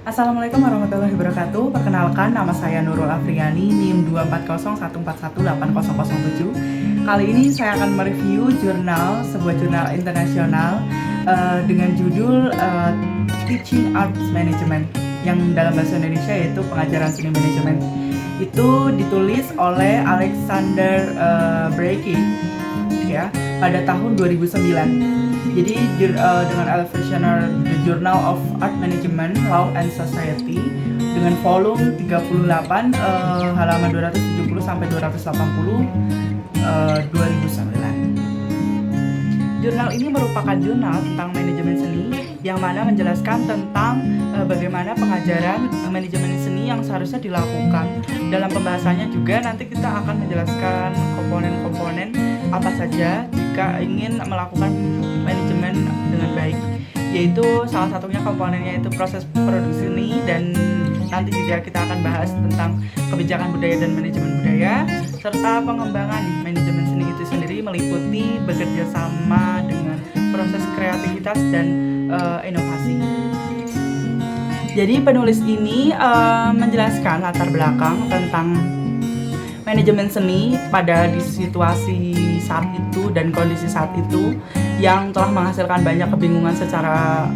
Assalamualaikum warahmatullahi wabarakatuh. Perkenalkan, nama saya Nurul Afriani, NIM 240141807. Kali ini saya akan mereview sebuah jurnal internasional dengan judul Teaching Arts Management, yang dalam bahasa Indonesia yaitu pengajaran seni manajemen. Itu ditulis oleh Alexander Breaking ya pada tahun 2009. Jadi dengan Elsevier The Journal of Art Management, Law and Society dengan volume 38 halaman 270 sampai 280 2009. Jurnal ini merupakan jurnal tentang manajemen seni yang mana menjelaskan tentang bagaimana pengajaran manajemen seni yang seharusnya dilakukan. Dalam pembahasannya juga nanti kita akan menjelaskan komponen-komponen apa saja jika ingin melakukan manajemen dengan baik, yaitu salah satunya komponennya itu proses produksi seni, dan nanti juga kita akan bahas tentang kebijakan budaya dan manajemen budaya, serta pengembangan manajemen seni itu sendiri meliputi bekerja sama dengan proses kreativitas dan inovasi. Jadi penulis ini menjelaskan latar belakang tentang manajemen seni pada di situasi saat itu dan kondisi saat itu yang telah menghasilkan banyak kebingungan secara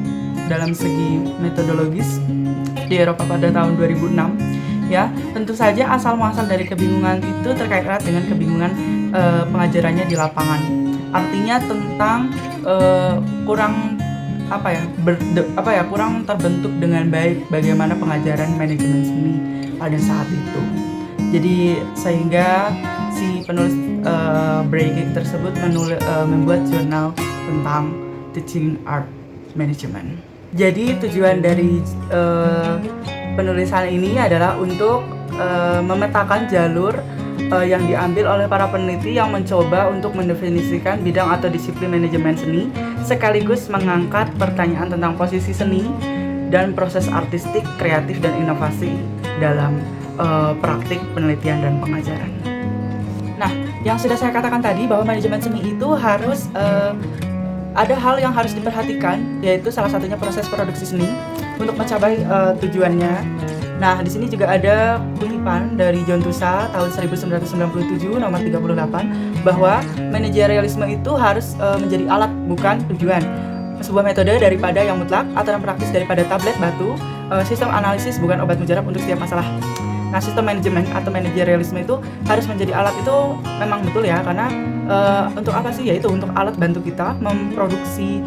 dalam segi metodologis di Eropa pada tahun 2006. Ya, tentu saja asal muasal dari kebingungan itu terkait erat dengan kebingungan pengajarannya di lapangan. Artinya tentang kurang terbentuk dengan baik bagaimana pengajaran manajemen seni pada saat itu. Jadi sehingga si penulis Breaking tersebut membuat jurnal tentang Teaching Art Management. Jadi tujuan dari penulisan ini adalah untuk memetakan jalur yang diambil oleh para peneliti yang mencoba untuk mendefinisikan bidang atau disiplin manajemen seni, sekaligus mengangkat pertanyaan tentang posisi seni dan proses artistik, kreatif, dan inovasi dalam praktik penelitian dan pengajaran. Nah, yang sudah saya katakan tadi bahwa manajemen seni itu harus ada hal yang harus diperhatikan, yaitu salah satunya proses produksi seni untuk mencapai tujuannya. Nah, di sini juga ada kutipan dari John Tusa tahun 1997 nomor 38 bahwa manajerialisme itu harus menjadi alat bukan tujuan. Sebuah metode daripada yang mutlak, aturan praktis daripada tablet batu, sistem analisis bukan obat mujarab untuk setiap masalah. Nah, sistem manajemen atau manajerialisme itu harus menjadi alat, itu memang betul ya, karena untuk apa sih? Yaitu untuk alat bantu kita memproduksi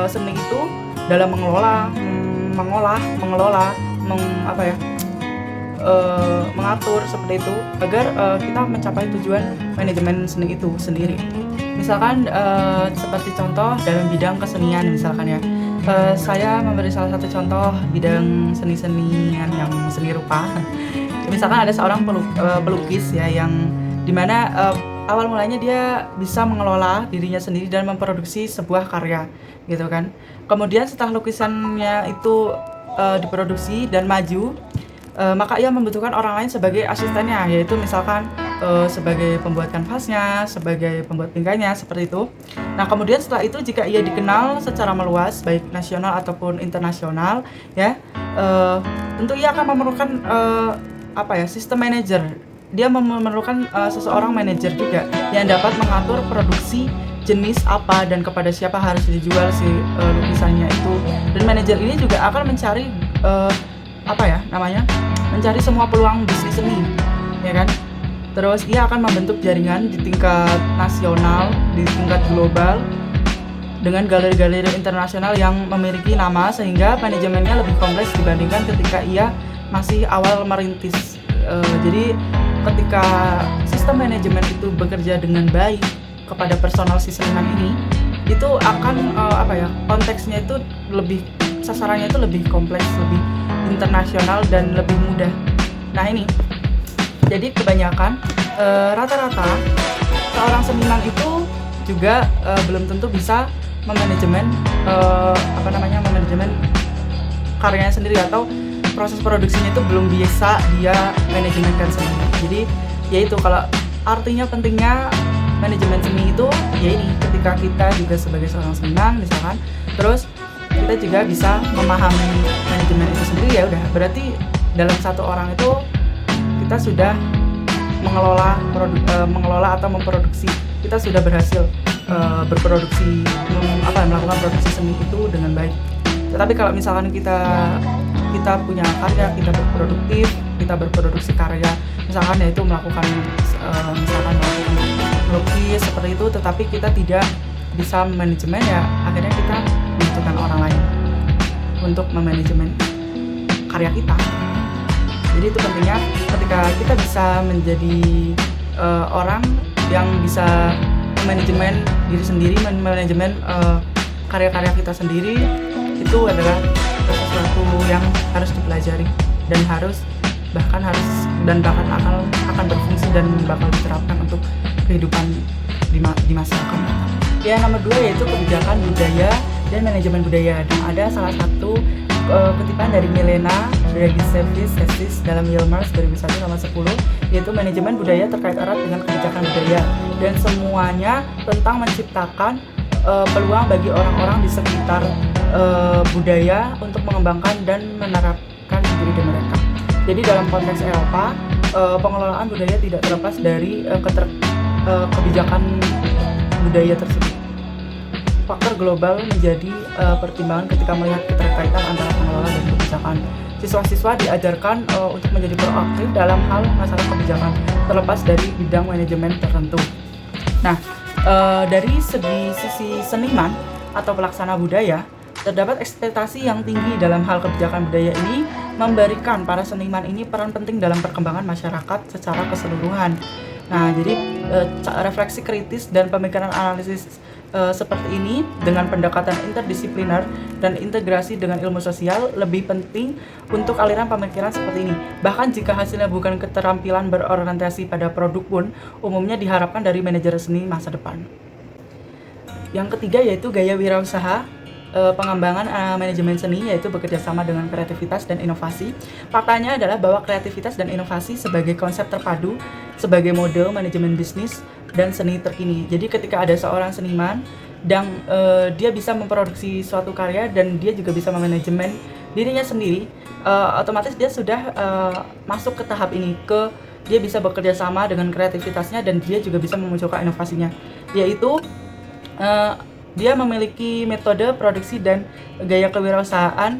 seni itu dalam mengelola, mengatur seperti itu agar kita mencapai tujuan manajemen seni itu sendiri. Misalkan seperti contoh dalam bidang kesenian misalkan ya, saya memberi salah satu contoh bidang seni-senian yang seni rupa. Misalkan ada seorang pelukis ya, yang dimana awal mulanya dia bisa mengelola dirinya sendiri dan memproduksi sebuah karya gitu kan. Kemudian setelah lukisannya itu diproduksi dan maju, maka ia membutuhkan orang lain sebagai asistennya, yaitu misalkan sebagai pembuat kanvasnya, sebagai pembuat bingkainya, seperti itu. Nah, kemudian setelah itu jika ia dikenal secara meluas baik nasional ataupun internasional ya, tentu ia akan memerlukan sistem manajer. Dia memerlukan seseorang manajer juga yang dapat mengatur produksi jenis apa dan kepada siapa harus dijual si lukisannya itu. Dan manajer ini juga akan mencari mencari semua peluang bisnis seni, ya kan? Terus ia akan membentuk jaringan di tingkat nasional, di tingkat global dengan galeri-galeri internasional yang memiliki nama, sehingga manajemennya lebih kompleks dibandingkan ketika ia masih awal merintis. Jadi ketika sistem manajemen itu bekerja dengan baik kepada personal si seniman ini, itu akan konteksnya itu lebih, sasarannya itu lebih kompleks, lebih internasional dan lebih mudah. Nah ini, jadi kebanyakan rata-rata seorang seniman itu juga belum tentu bisa memanajemen karyanya sendiri, atau proses produksinya itu belum bisa dia manajemenkan sendiri. Jadi yaitu kalau artinya pentingnya manajemen seni itu ya ini, ketika kita juga sebagai seorang seniman misalkan, terus kita juga bisa memahami manajemen itu sendiri, ya udah berarti dalam satu orang itu kita sudah mengelola atau memproduksi, kita sudah berhasil berproduksi, melakukan produksi seni itu dengan baik. Tetapi kalau misalkan kita punya karya, kita berproduktif, kita berproduksi karya, misalkan yaitu melakukan melukis seperti itu, tetapi kita tidak bisa manajemen, ya akhirnya kita membutuhkan orang lain untuk memanajemen karya kita. Jadi itu pentingnya ketika kita bisa menjadi orang yang bisa manajemen diri sendiri, manajemen karya-karya kita sendiri, itu adalah sesuatu yang harus dipelajari dan bahkan akan berfungsi dan bakal diterapkan untuk kehidupan di masa akan datang. Ya, nomor 2 yaitu kebijakan budaya dan manajemen budaya. Dan ada salah satu kutipan dari Milena Dragicevic tesis dalam Yilmaz 2001 nomor 10, yaitu manajemen budaya terkait erat dengan kebijakan budaya dan semuanya tentang menciptakan peluang bagi orang-orang di sekitar budaya untuk mengembangkan dan menerapkan ide mereka. Jadi dalam konteks Eropa, pengelolaan budaya tidak terlepas dari kebijakan budaya tersebut. Faktor global menjadi pertimbangan ketika melihat keterkaitan antara pengelola dan kebijakan. Siswa-siswa diajarkan untuk menjadi proaktif dalam hal masalah kebijakan, terlepas dari bidang manajemen tertentu. Nah, dari sisi seniman atau pelaksana budaya, terdapat ekspektasi yang tinggi dalam hal kebijakan budaya ini memberikan para seniman ini peran penting dalam perkembangan masyarakat secara keseluruhan. Nah, jadi refleksi kritis dan pemikiran analisis seperti ini dengan pendekatan interdisipliner dan integrasi dengan ilmu sosial lebih penting untuk aliran pemikiran seperti ini. Bahkan jika hasilnya bukan keterampilan berorientasi pada produk pun, umumnya diharapkan dari manajer seni masa depan. Yang ketiga yaitu gaya wirausaha. Pengembangan manajemen seni yaitu bekerja sama dengan kreativitas dan inovasi. Faktanya adalah bahwa kreativitas dan inovasi sebagai konsep terpadu sebagai model manajemen bisnis dan seni terkini. Jadi ketika ada seorang seniman dan dia bisa memproduksi suatu karya dan dia juga bisa memanajemen dirinya sendiri, otomatis dia sudah masuk ke tahap ini, dia bisa bekerja sama dengan kreativitasnya dan dia juga bisa memunculkan inovasinya, yaitu dia memiliki metode produksi dan gaya kewirausahaan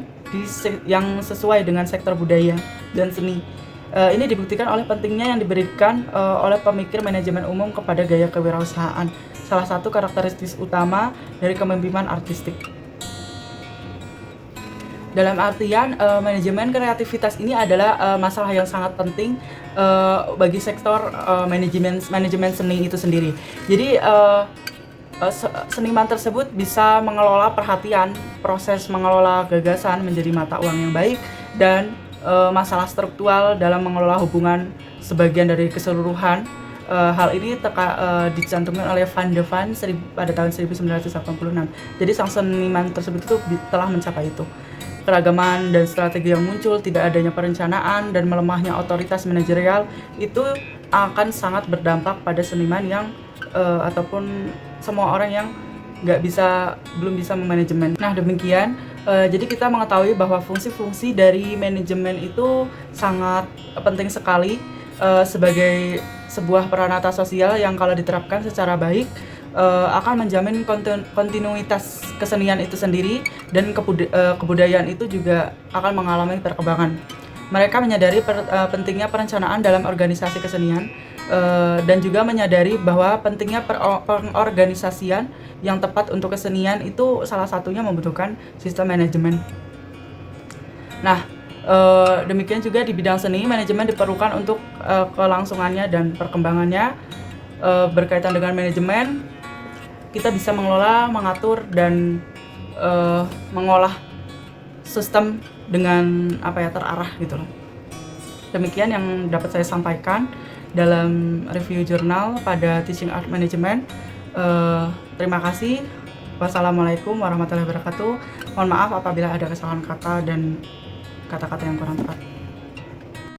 yang sesuai dengan sektor budaya dan seni. Ini dibuktikan oleh pentingnya yang diberikan oleh pemikir manajemen umum kepada gaya kewirausahaan, salah satu karakteristik utama dari kepemimpinan artistik. Dalam artian, manajemen kreativitas ini adalah masalah yang sangat penting bagi sektor manajemen seni itu sendiri. Jadi seniman tersebut bisa mengelola perhatian, proses mengelola gagasan menjadi mata uang yang baik, dan masalah struktural dalam mengelola hubungan sebagian dari keseluruhan. Hal ini dicantumkan oleh Van de Ven pada tahun 1986. Jadi sang seniman tersebut itu telah mencapai itu. Keragaman dan strategi yang muncul, tidak adanya perencanaan, dan melemahnya otoritas manajerial itu akan sangat berdampak pada seniman yang ataupun semua orang yang belum bisa memanajemen. Nah, demikian. Jadi kita mengetahui bahwa fungsi-fungsi dari manajemen itu sangat penting sekali sebagai sebuah peranata sosial yang kalau diterapkan secara baik akan menjamin kontinuitas kesenian itu sendiri, dan kebudayaan itu juga akan mengalami perkembangan. Mereka menyadari pentingnya perencanaan dalam organisasi kesenian, dan juga menyadari bahwa pentingnya pengorganisasian yang tepat untuk kesenian itu salah satunya membutuhkan sistem manajemen. Nah, demikian juga di bidang seni, manajemen diperlukan untuk kelangsungannya dan perkembangannya. Berkaitan dengan manajemen, kita bisa mengelola, mengatur, dan mengolah sistem dengan terarah gitu loh. Demikian yang dapat saya sampaikan dalam review jurnal pada Teaching Art Management. Terima kasih. Wassalamualaikum warahmatullahi wabarakatuh. Mohon maaf apabila ada kesalahan kata dan kata-kata yang kurang tepat.